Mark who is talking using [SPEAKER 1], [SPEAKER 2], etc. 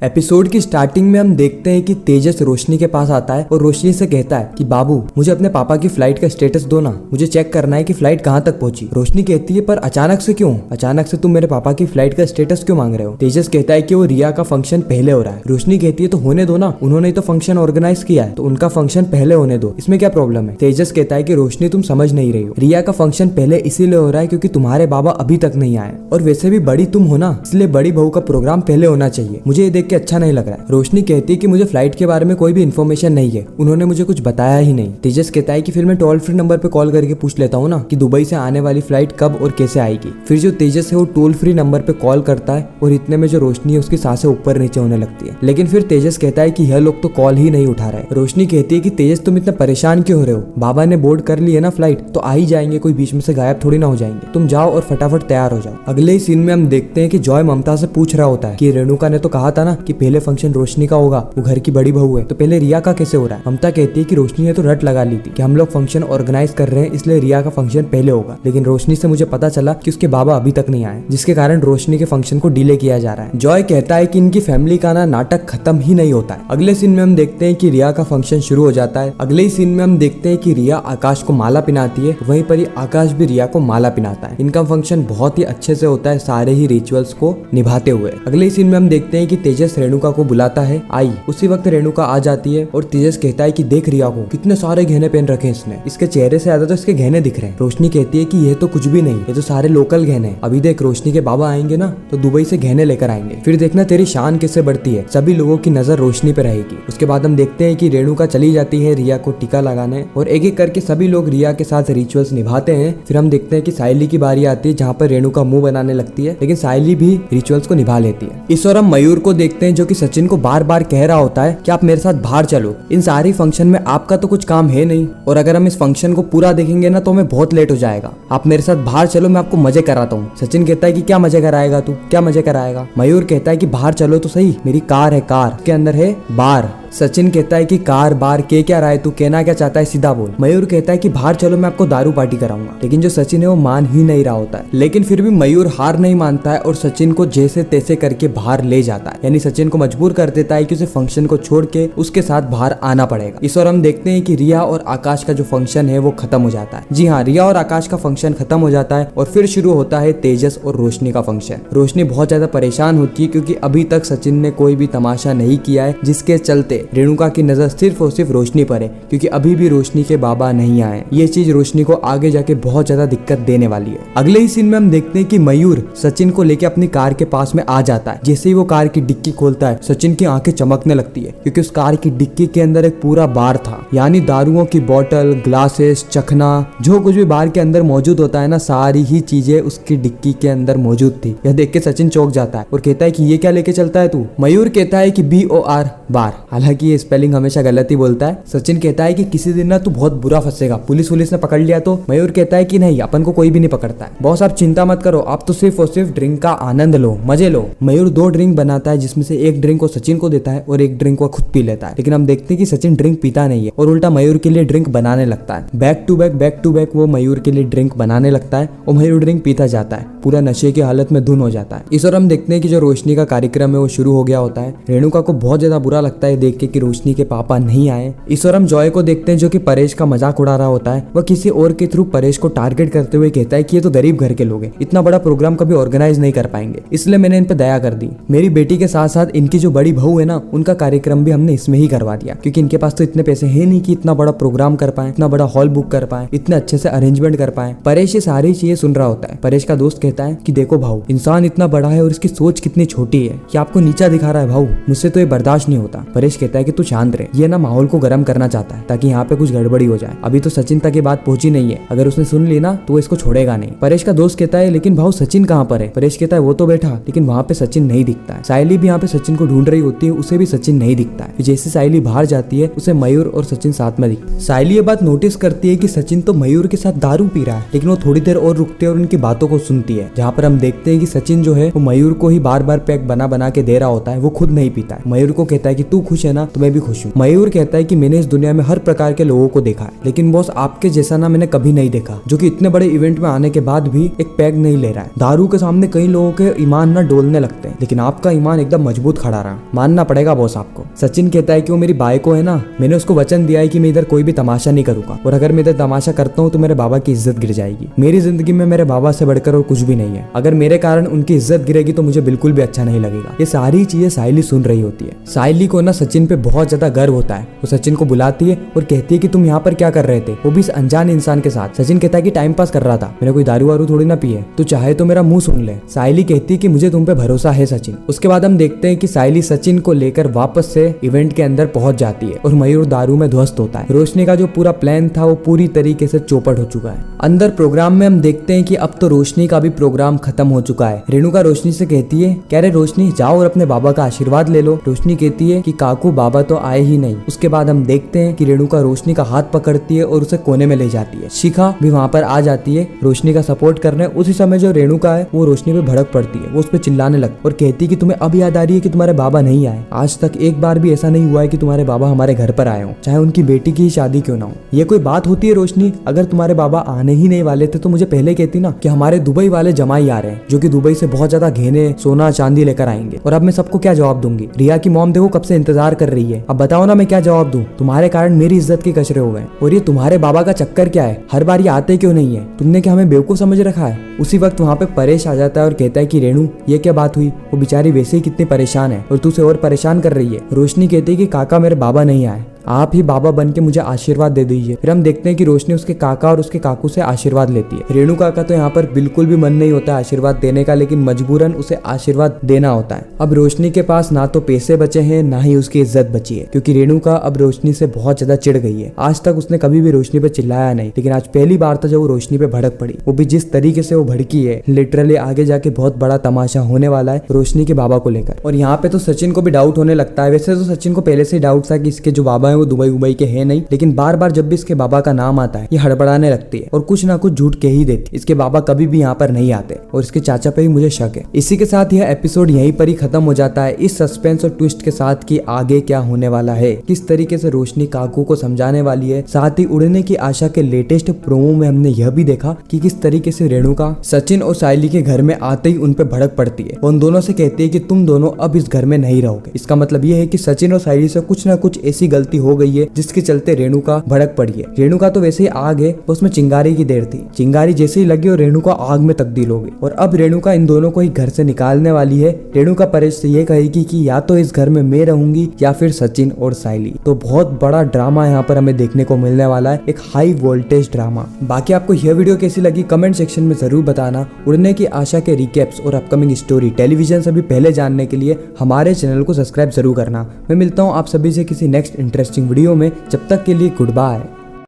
[SPEAKER 1] Episode की starting में हम देखते हैं कि तेजस रोशनी के पास आता है और रोशनी से कहता है कि बाबू मुझे अपने पापा की फ्लाइट का स्टेटस दो ना, मुझे चेक करना है कि फ्लाइट कहाँ तक पहुंची। रोशनी कहती है पर अचानक से क्यों, अचानक से तुम मेरे पापा की फ्लाइट का स्टेटस क्यों मांग रहे हो। तेजस कहता है कि वो रिया का फंक्शन पहले हो रहा है। रोशनी कहती है तो होने दो ना, उन्होंने तो फंक्शन ऑर्गेनाइज किया है तो उनका फंक्शन पहले होने दो, इसमें क्या प्रॉब्लम है। तेजस कहता है कि रोशनी तुम समझ नहीं रही हो, रिया का फंक्शन पहले इसीलिए हो रहा है क्योंकि तुम्हारे बाबा अभी तक नहीं आए और वैसे भी बड़ी तुम हो ना, इसलिए बड़ी बहू का प्रोग्राम पहले होना चाहिए। मुझे ये देख के अच्छा नहीं लग रहा है। रोशनी कहती है कि मुझे फ्लाइट के बारे में कोई भी इन्फॉर्मेशन नहीं है, उन्होंने मुझे कुछ बताया ही नहीं। तेजस कहता है कि फिर मैं टोल फ्री नंबर पे कॉल करके पूछ लेता हूँ ना कि दुबई से आने वाली फ्लाइट कब और कैसे आएगी। फिर जो तेजस है वो टोल फ्री नंबर पे कॉल करता है और इतने में जो रोशनी है उसकी सांसें ऊपर नीचे होने लगती है। लेकिन फिर तेजस कहता है कि यह लोग तो कॉल ही नहीं उठा रहे। रोशनी कहती है कि तेजस तुम इतना परेशान क्यों हो रहे हो, बाबा ने बोर्ड कर ली है ना फ्लाइट तो आ ही जाएंगे, कोई बीच में से गायब थोड़ी ना हो जाएंगे, तुम जाओ और फटाफट तैयार हो जाओ। अगले ही सीन में हम देखते हैं कि जॉय ममता से पूछ रहा होता है कि रेणुका ने तो कहा था ना कि पहले फंक्शन रोशनी का होगा, वो घर की बड़ी बहू है, तो पहले रिया का कैसे हो रहा है। ममता कहती है कि रोशनी ने तो रट लगा ली थी कि हम लोग फंक्शन ऑर्गेनाइज कर रहे हैं इसलिए रिया का फंक्शन पहले होगा, लेकिन रोशनी से मुझे पता चला कि उसके बाबा अभी तक नहीं आए, जिसके कारण रोशनी के फंक्शन को डिले किया जा रहा है। जॉय कहता है कि इनकी फैमिली का ना नाटक खत्म ही नहीं होता है। अगले सीन में हम देखते हैं कि रिया का फंक्शन शुरू हो जाता है। अगले सीन में हम देखते हैं कि रिया आकाश को माला पिनाती है, वहीं पर ही आकाश भी रिया को माला पिनाता है। इनका फंक्शन बहुत ही अच्छे से होता है, सारे ही रिचुअल्स को निभाते हुए। अगले सीन में हम देखते हैं कि तेजस रेणुका को बुलाता है, आई। उसी वक्त रेणुका आ जाती है और तेजस कहता है कि देख रिया को कितने सारे गहने पहन रखे हैं इसने, इसके चेहरे से ज्यादा तो इसके गहने दिख रहे हैं। रोशनी कहती है कि ये तो कुछ भी नहीं, ये तो सारे लोकल गहने हैं। अभी देख रोशनी के बाबा आएंगे ना तो दुबई से गहने लेकर आएंगे, फिर देखना तेरी शान कैसे बढ़ती है, सभी लोगों की नजर रोशनी पे रहेगी। उसके बाद हम देखते हैं कि रेणुका चली जाती है रिया को टीका लगाने और एक एक करके सभी लोग रिया के साथ रिचुअल्स निभाते हैं। फिर हम देखते हैं कि सायली की बारी आती है जहाँ पर रेणुका मुंह बनाने लगती है, लेकिन सायली भी रिचुअल्स को निभा लेती है। इस और हम मयूर को देखते हैं जो कि सचिन को बार बार कह रहा होता है कि आप मेरे साथ बाहर चलो, इन सारी फंक्शन में आपका तो कुछ काम है नहीं और अगर हम इस फंक्शन को पूरा देखेंगे ना तो हमें बहुत लेट हो जाएगा, आप मेरे साथ बाहर चलो, मैं आपको मजे कराता हूँ। सचिन कहता है कि क्या मजे कराएगा तू, क्या मजे कराएगा। मयूर कहता है कि बाहर चलो तो सही, मेरी कार है, कार के अंदर है बार। सचिन कहता है कि कार बार के क्या रहा है तू, कहना क्या चाहता है सीधा बोल। मयूर कहता है कि बाहर चलो मैं आपको दारू पार्टी कराऊंगा, लेकिन जो सचिन है वो मान ही नहीं रहा होता है। लेकिन फिर भी मयूर हार नहीं मानता है और सचिन को जैसे तैसे करके बाहर ले जाता है, यानी सचिन को मजबूर कर देता है कि उसे फंक्शन को छोड़ के उसके साथ बाहर आना पड़ेगा। इस और हम देखते हैं कि रिया और आकाश का जो फंक्शन है वो खत्म हो जाता है। जी हाँ, रिया और आकाश का फंक्शन खत्म हो जाता है और फिर शुरू होता है तेजस और रोशनी का फंक्शन। रोशनी बहुत ज्यादा परेशान होती है क्योंकि अभी तक सचिन ने कोई भी तमाशा नहीं किया है, जिसके चलते रेणुका की नजर सिर्फ और सिर्फ रोशनी पर है क्योंकि अभी भी रोशनी के बाबा नहीं आए। ये चीज रोशनी को आगे जाके बहुत ज्यादा दिक्कत देने वाली है। अगले ही सीन में हम देखते हैं कि मयूर सचिन को लेके अपनी कार के पास में आ जाता है। जैसे ही वो कार की डिक्की खोलता है सचिन की आंखें चमकने लगती है क्योंकि उस कार की डिक्की के अंदर एक पूरा बार था, यानी दारुओं की बोतल, ग्लासेस, चखना, जो कुछ भी बार के अंदर मौजूद होता है ना, सारी ही चीजें उसकी डिक्की के अंदर मौजूद थी। यह देख के सचिन चौंक जाता है और कहता है कि ये क्या लेके चलता है तू। मयूर कहता है कि BOR बार, हालांकि ये स्पेलिंग हमेशा गलत ही बोलता है। सचिन कहता है कि किसी दिन ना तू बहुत बुरा फंसेगा, पुलिस ने पकड़ लिया तो। मयूर कहता है कि नहीं, अपन को कोई भी नहीं पकड़ता है। बॉस आप चिंता मत करो, आप तो सिर्फ और सिर्फ ड्रिंक का आनंद लो, मजे लो। मयूर 2 ड्रिंक बनाता है जिसमें से एक ड्रिंक को सचिन को देता है और एक ड्रिंक वो खुद पी लेता है। लेकिन हम देखते हैं कि सचिन ड्रिंक पीता नहीं है और उल्टा मयूर के लिए ड्रिंक बनाने लगता है। बैक टू बैक वो मयूर के लिए ड्रिंक बनाने लगता है और मयूर ड्रिंक पीता जाता है, पूरा नशे की हालत में धुन हो जाता है। इस और हम देखते हैं कि जो रोशनी का कार्यक्रम है वो शुरू हो गया होता है। रेणुका को बहुत ज्यादा बुरा लगता है देख के कि रोशनी के पापा नहीं आए। इस और हम जॉय को देखते हैं जो कि परेश का मजाक उड़ा रहा होता है। वह किसी और के थ्रू परेश को टारगेट करते हुए कहता है कि ये तो गरीब घर के लोग हैं, इतना बड़ा प्रोग्राम कभी ऑर्गेनाइज नहीं कर पाएंगे, इसलिए मैंने इन पे दया कर दी। मेरी बेटी के साथ साथ इनकी जो बड़ी बहू है ना, उनका कार्यक्रम भी हमने इसमें ही करवा दिया क्योंकि इनके पास तो इतने पैसे है नहीं कि इतना बड़ा प्रोग्राम कर पाए, इतना बड़ा हॉल बुक कर पाए, इतने अच्छे से अरेंजमेंट कर पाए। परेश ये सारी चीजें सुन रहा होता है। परेश का दोस्त कहता है कि देखो भाऊ, इंसान इतना बड़ा है और इसकी सोच कितनी छोटी है कि आपको नीचा दिखा रहा है भाऊ, मुझसे तो ये बर्दाश्त नहीं होता। परेश कहता है कि तू शांत रहे, ये ना माहौल को गर्म करना चाहता है ताकि यहाँ पे कुछ गड़बड़ी हो जाए। अभी तो सचिन तक ये बात पहुंची नहीं है, अगर उसने सुन ली ना तो वो इसको छोड़ेगा नहीं। परेश का दोस्त कहता है लेकिन भाऊ सचिन कहाँ पर है। परेश कहता है वो तो बैठा, लेकिन वहाँ पे सचिन नहीं दिखता है। सायली भी यहाँ पे सचिन को ढूंढ रही होती है, उसे भी सचिन नहीं दिखता है। जैसे सायली बाहर जाती है उसे मयूर और सचिन साथ में दिखते हैं। सायली ये बात नोटिस करती है कि सचिन तो मयूर के साथ दारू पी रहा है, लेकिन वो थोड़ी देर और रुकती है और उनकी बातों को सुनती है, जहाँ पर हम देखते हैं कि सचिन जो है वो मयूर को ही बार बार पैक बना बना के दे रहा होता है, वो खुद नहीं पीता है। मयूर को कहता है कि तू खुश है ना, ना तो मैं भी खुश हूँ। मयूर कहता है कि मैंने इस दुनिया में हर प्रकार के लोगों को देखा है, लेकिन बॉस आपके जैसा ना मैंने कभी नहीं देखा, जो कि इतने बड़े इवेंट में आने के बाद भी एक पैग नहीं ले रहा है। दारू के सामने कई लोगों के ईमान ना डोलने लगते हैं, लेकिन आपका ईमान एकदम मजबूत खड़ा रहा, मानना पड़ेगा बॉस आपको। सचिन कहता है कि वो मेरी बाइको है ना, मैंने उसको वचन दिया है कि मैं इधर कोई भी तमाशा नहीं करूंगा, और अगर मैं इधर तमाशा करता हूँ तो मेरे बाबा की इज्जत गिर जाएगी। मेरी जिंदगी में मेरे बाबा से बढ़कर और कुछ भी नहीं है, अगर मेरे कारण उनकी इज्जत गिरेगी तो मुझे बिल्कुल भी अच्छा नहीं लगेगा। ये सारी चीजें साइली सुन रही होती है। साइली को ना सचिन पे बहुत ज्यादा गर्व होता है। वो सचिन को बुलाती है और कहती है कि तुम यहाँ पर क्या कर रहे थे, वो भी इस अनजान इंसान के साथ। सचिन कहता है कि टाइम पास कर रहा था, मैंने कोई दारू वारू थोड़ी ना पी है, तू चाहे तो मेरा मुंह सुन ले। साइली कहती है कि मुझे तुम पे भरोसा है सचिन। उसके बाद हम देखते हैं कि साइली सचिन को लेकर वापस से इवेंट के अंदर पहुंच जाती है और मयूर दारू में ध्वस्त होता है। रोशनी का जो पूरा प्लान था वो पूरी तरीके से चौपट हो चुका है। अंदर प्रोग्राम में हम देखते हैं कि अब तो रोशनी का भी प्रोग्राम खत्म हो चुका है। रेणुका रोशनी से कहती है, कह रहे रोशनी जाओ और अपने बाबा का आशीर्वाद ले लो। रोशनी कहती है कि काकू बाबा तो आए ही नहीं। उसके बाद हम देखते हैं कि रेणुका रोशनी का हाथ पकड़ती है और उसे कोने में ले जाती है। शिखा भी वहाँ पर आ जाती है रोशनी का सपोर्ट करने। उसी समय जो रेणुका है वो रोशनी पे भड़क पड़ती है, वो उस पर चिल्लाने लगती और कहती है कि तुम्हें अब याद आ रही है कि तुम्हारे बाबा नहीं आए। आज तक एक बार भी ऐसा नहीं हुआ है कि तुम्हारे बाबा हमारे घर पर आए हो, चाहे उनकी बेटी की शादी क्यों ना हो। ये कोई बात होती है रोशनी? अगर तुम्हारे बाबा आने ही नहीं वाले थे तो मुझे पहले कहती ना कि हमारे दुबई वाले जमाई आ रहे हैं, जो कि दुबई से बहुत ज्यादा गहने सोना चांदी लेकर आएंगे। और अब मैं सबको क्या जवाब दूंगी? रिया की मॉम देखो कब से इंतजार कर रही है, अब बताओ ना मैं क्या जवाब दूं? तुम्हारे कारण मेरी इज्जत के कचरे हो गए। और ये तुम्हारे बाबा का चक्कर क्या है, हर बार ये आते क्यों नहीं है? तुमने क्या हमें बेवकूफ समझ रखा है? उसी वक्त वहाँ पे परेश आ जाता है और कहता है कि रेणु ये क्या बात हुई, वो बेचारी वैसे ही कितनी परेशान है और तू उसे और परेशान कर रही है। रोशनी कहती है कि काका मेरे बाबा नहीं आए, आप ही बाबा बन के मुझे आशीर्वाद दे दीजिए। फिर हम देखते हैं कि रोशनी उसके काका और उसके काकू से आशीर्वाद लेती है। रेणु काका तो यहाँ पर बिल्कुल भी मन नहीं होता आशीर्वाद देने का, लेकिन मजबूरन उसे आशीर्वाद देना होता है। अब रोशनी के पास ना तो पैसे बचे हैं ना ही उसकी इज्जत बची है, क्योंकि रेणुका अब रोशनी से बहुत ज्यादा चिढ़ गई है। आज तक उसने कभी भी रोशनी पे चिल्लाया नहीं, लेकिन आज पहली बार था जब वो रोशनी पे भड़क पड़ी, वो भी जिस तरीके से वो भड़की है। लिटरली आगे जाके बहुत बड़ा तमाशा होने वाला है रोशनी के बाबा को लेकर। और यहाँ पे तो सचिन को भी डाउट होने लगता है। वैसे तो सचिन को पहले से डाउट था कि इसके जो बाबा है वो दुबई के है नहीं, लेकिन बार बार जब भी इसके बाबा का नाम आता है ये हड़बड़ाने लगती है और कुछ ना कुछ झूठ कह ही देती। इसके बाबा कभी भी यहाँ पर नहीं आते और इसके चाचा पे भी मुझे शक है। इसी के साथ यह एपिसोड यहीं पर ही खत्म हो जाता है, इस सस्पेंस और ट्विस्ट के साथ कि आगे क्या होने वाला है, किस तरीके से रोशनी काकू को समझाने वाली है। साथ ही उड़ने की आशा के लेटेस्ट प्रोमो में हमने यह भी देखा कि किस तरीके से रेणुका सचिन और साइली के घर में आते ही उन पे भड़क पड़ती है। वो उन दोनों से कहती है कि तुम दोनों अब इस घर में नहीं रहोगे। इसका मतलब ये है कि सचिन और साइली से कुछ ना कुछ ऐसी गलती हो गई है जिसके चलते रेणुका भड़क पड़ी है। रेणुका तो वैसे ही आग है, उसमें चिंगारी की देर थी। चिंगारी जैसे ही लगी और रेणुका आग में तब्दील हो गई और अब रेणुका इन दोनों को ही घर से निकालने वाली है। रेणुका परेश से ये कहेगी कि या तो इस घर में मैं रहूंगी या फिर सचिन और साइली। तो बहुत बड़ा ड्रामा यहाँ पर हमें देखने को मिलने वाला है, एक हाई वोल्टेज ड्रामा। बाकी आपको यह वीडियो कैसी लगी कमेंट सेक्शन में जरूर बताना। उड़ने की आशा के रिकैप्स और अपकमिंग स्टोरी टेलीविजन से भी पहले जानने के लिए हमारे चैनल को सब्सक्राइब जरूर करना। मैं मिलता हूँ आप सभी से किसी नेक्स्ट इंटरेस्टिंग वीडियो में, जब तक के लिए गुड बाय।